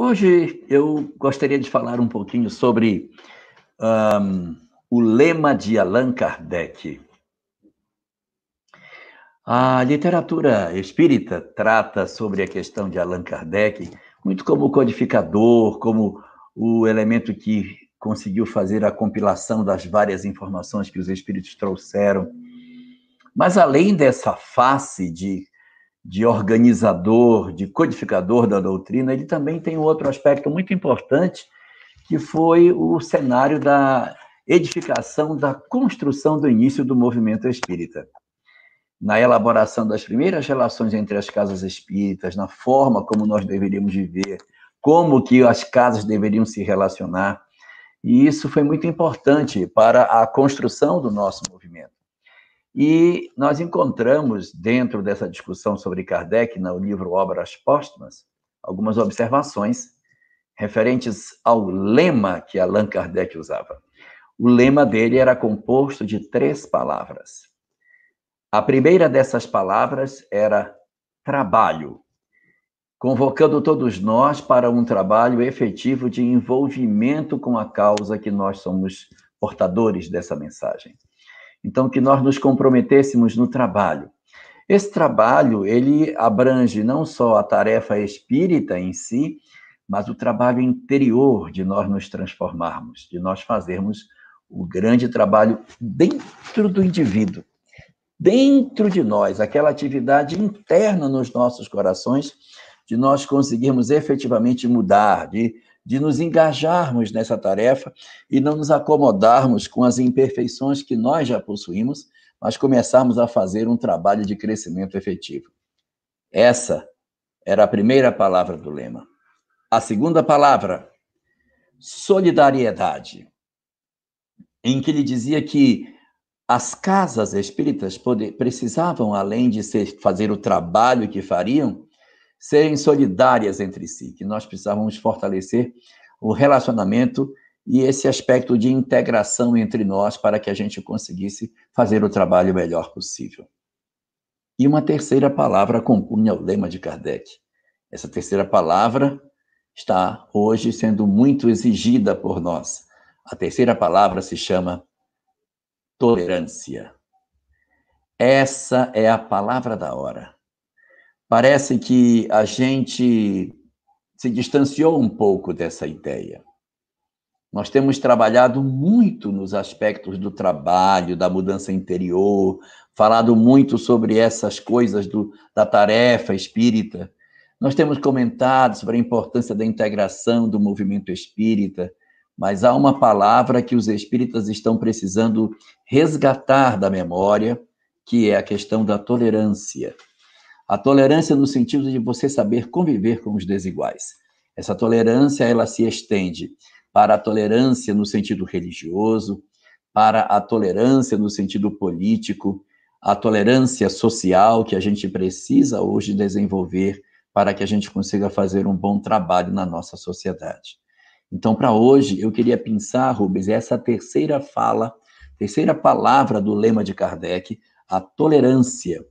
Hoje eu gostaria de falar um pouquinho sobre o lema de Allan Kardec. A literatura espírita trata sobre a questão de Allan Kardec muito como codificador, como o elemento que conseguiu fazer a compilação das várias informações que os espíritos trouxeram. Mas além dessa face de organizador, de codificador da doutrina, ele também tem um outro aspecto muito importante, que foi o cenário da edificação, da construção do início do movimento espírita. Na elaboração das primeiras relações entre as casas espíritas, na forma como nós deveríamos viver, como que as casas deveriam se relacionar, e isso foi muito importante para a construção do nosso movimento. E nós encontramos, dentro dessa discussão sobre Kardec, no livro Obras Póstumas, algumas observações referentes ao lema que Allan Kardec usava. O lema dele era composto de 3 palavras. A primeira dessas palavras era trabalho, convocando todos nós para um trabalho efetivo de envolvimento com a causa que nós somos portadores dessa mensagem. Então, que nós nos comprometêssemos no trabalho. Esse trabalho, ele abrange não só a tarefa espírita em si, mas o trabalho interior de nós nos transformarmos, de nós fazermos o grande trabalho dentro do indivíduo, dentro de nós, aquela atividade interna nos nossos corações, de nós conseguirmos efetivamente mudar, de nos engajarmos nessa tarefa e não nos acomodarmos com as imperfeições que nós já possuímos, mas começarmos a fazer um trabalho de crescimento efetivo. Essa era a primeira palavra do lema. A segunda palavra, solidariedade, em que ele dizia que as casas espíritas precisavam, além de fazer o trabalho que fariam, serem solidárias entre si, que nós precisávamos fortalecer o relacionamento e esse aspecto de integração entre nós para que a gente conseguisse fazer o trabalho melhor possível. E uma terceira palavra compunha o lema de Kardec. Essa terceira palavra está hoje sendo muito exigida por nós. A terceira palavra se chama tolerância. Essa é a palavra da hora. Parece que a gente se distanciou um pouco dessa ideia. Nós temos trabalhado muito nos aspectos do trabalho, da mudança interior, falado muito sobre essas coisas da tarefa espírita. Nós temos comentado sobre a importância da integração do movimento espírita, mas há uma palavra que os espíritas estão precisando resgatar da memória, que é a questão da tolerância. A tolerância no sentido de você saber conviver com os desiguais. Essa tolerância, ela se estende para a tolerância no sentido religioso, para a tolerância no sentido político, a tolerância social que a gente precisa hoje desenvolver para que a gente consiga fazer um bom trabalho na nossa sociedade. Então, para hoje, eu queria pensar, Rubens, essa terceira palavra do lema de Kardec, a tolerância,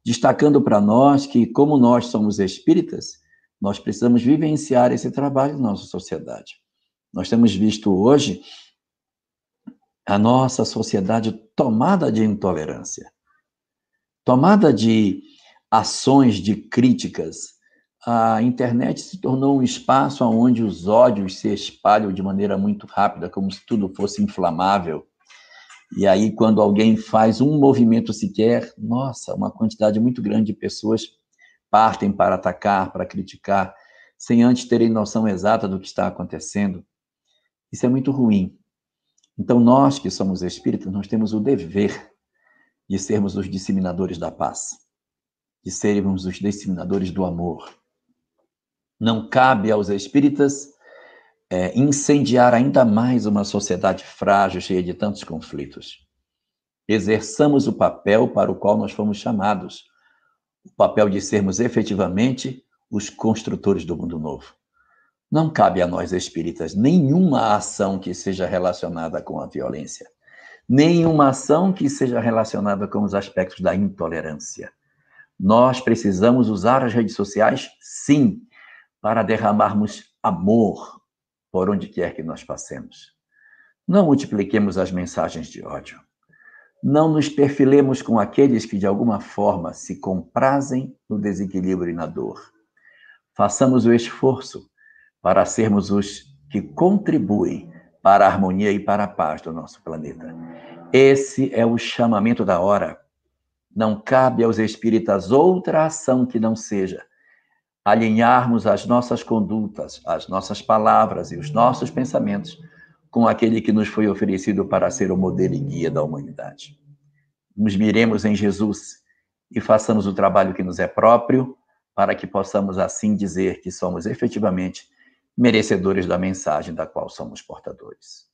destacando para nós que, como nós somos espíritas, nós precisamos vivenciar esse trabalho na nossa sociedade. Nós temos visto hoje a nossa sociedade tomada de intolerância, tomada de ações de críticas. A internet se tornou um espaço onde os ódios se espalham de maneira muito rápida, como se tudo fosse inflamável. E aí, quando alguém faz um movimento sequer, nossa, uma quantidade muito grande de pessoas partem para atacar, para criticar, sem antes terem noção exata do que está acontecendo. Isso é muito ruim. Então, nós que somos espíritas, nós temos o dever de sermos os disseminadores da paz, de sermos os disseminadores do amor. Não cabe aos espíritas incendiar ainda mais uma sociedade frágil, cheia de tantos conflitos. Exerçamos o papel para o qual nós fomos chamados, o papel de sermos efetivamente os construtores do mundo novo. Não cabe a nós espíritas nenhuma ação que seja relacionada com a violência, nenhuma ação que seja relacionada com os aspectos da intolerância. Nós precisamos usar as redes sociais, sim, para derramarmos amor por onde quer que nós passemos. Não multipliquemos as mensagens de ódio. Não nos perfilemos com aqueles que, de alguma forma, se comprazem no desequilíbrio e na dor. Façamos o esforço para sermos os que contribuem para a harmonia e para a paz do nosso planeta. Esse é o chamamento da hora. Não cabe aos espíritas outra ação que não seja alinharmos as nossas condutas, as nossas palavras e os nossos pensamentos com aquele que nos foi oferecido para ser o modelo e guia da humanidade. Nos miremos em Jesus e façamos o trabalho que nos é próprio, para que possamos assim dizer que somos efetivamente merecedores da mensagem da qual somos portadores.